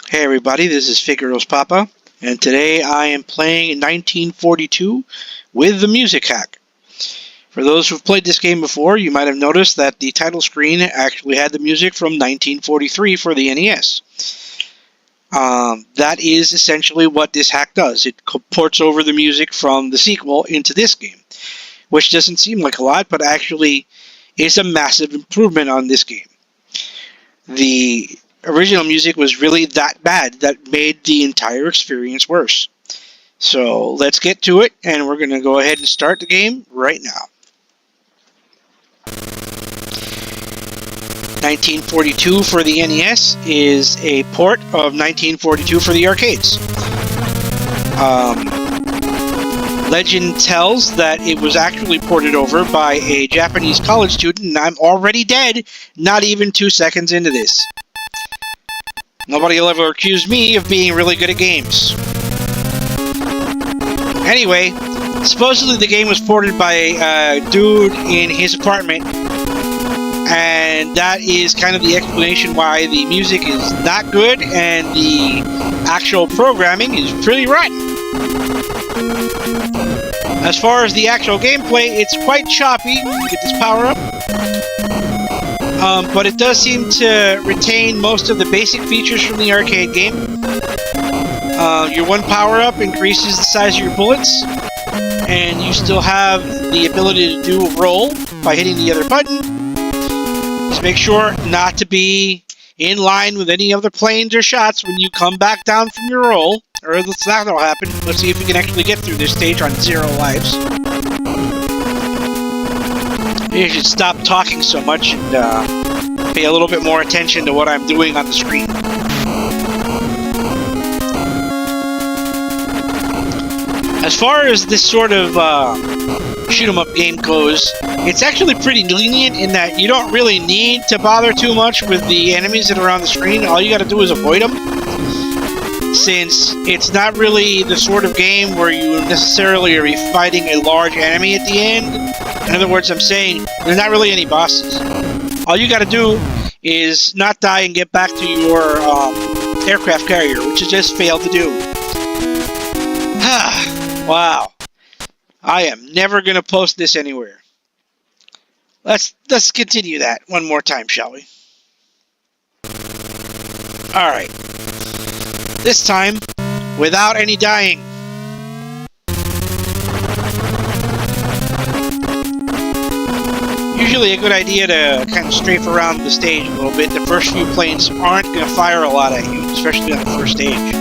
Hey everybody, this is Figaro's Papa, and today I am playing 1942 with the music hack. For those who've played this game before, you might have noticed that the title screen actually had the music from 1943 for the NES. That is essentially what this hack does. It ports over the music from the sequel into this game, which doesn't seem like a lot, but actually is a massive improvement on this game. The original music was really that bad that made the entire experience worse. So let's get to it, and we're going to go ahead and start the game right now. 1942 for the NES is a port of 1942 for the arcades. Legend tells that it was actually ported over by a Japanese college student, and I'm already dead, not even 2 seconds into this. Nobody will ever accuse me of being really good at games. Anyway, supposedly the game was ported by a dude in his apartment, and that is kind of the explanation why the music is not good and the actual programming is pretty rotten. As far as the actual gameplay, it's quite choppy. Get this power up. But it does seem to retain most of the basic features from the arcade game. Your one power-up increases the size of your bullets, and you still have the ability to do a roll by hitting the other button. Just make sure not to be in line with any other planes or shots when you come back down from your roll, or that'll happen. Let's see if we can actually get through this stage on 0 lives. You should stop talking so much and pay a little bit more attention to what I'm doing on the screen. As far as this sort of shoot-'em-up game goes, it's actually pretty lenient in that you don't really need to bother too much with the enemies that are on the screen. All you gotta do is avoid them, since it's not really the sort of game where you necessarily are fighting a large enemy at the end. In other words, I'm saying there's not really any bosses. All you gotta do is not die and get back to your aircraft carrier, which you just failed to do. Wow. I am never gonna post this anywhere. Let's continue that one more time, shall we? Alright. This time, without any dying. Usually a good idea to kind of strafe around the stage a little bit. The first few planes aren't going to fire a lot at you, especially on the first stage.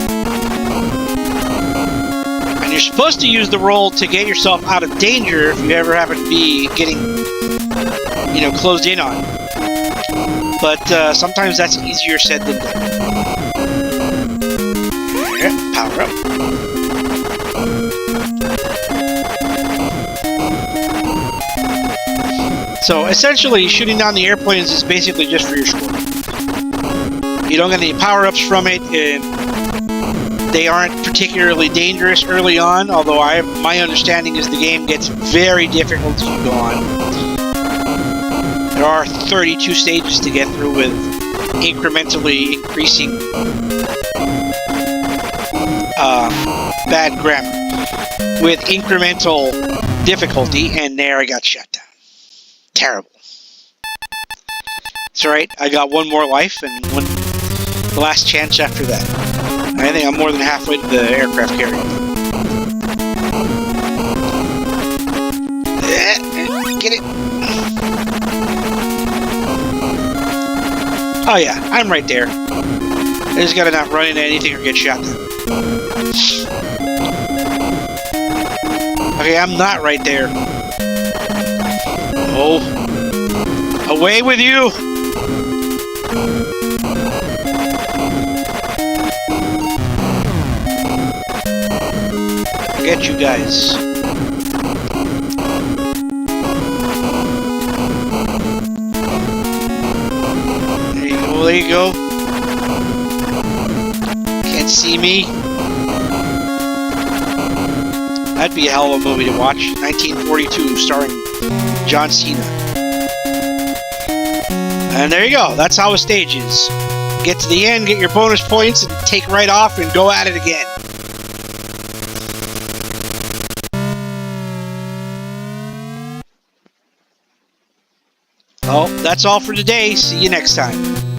And you're supposed to use the roll to get yourself out of danger if you ever happen to be getting, closed in on. But sometimes that's easier said than done. Yeah, power up. So essentially, shooting down the airplanes is basically just for your score. You don't get any power-ups from it, and they aren't particularly dangerous early on, although my understanding is the game gets very difficult as you go on. There are 32 stages to get through with incrementally increasing bad grammar. With incremental difficulty, and there I got shot down. Terrible. It's alright, I got one more life and the last chance after that. I think I'm more than halfway to the aircraft carrier. Get it? Oh yeah, I'm right there. I just gotta not run into anything or get shot down. Okay, I'm not right there. Oh. Away with you! I'll get you guys. There you go, there you go. Can't see me. That'd be a hell of a movie to watch. 1942, starring John Cena. And there you go. That's how a stage is. Get to the end, get your bonus points, and take right off and go at it again. Well, that's all for today. See you next time.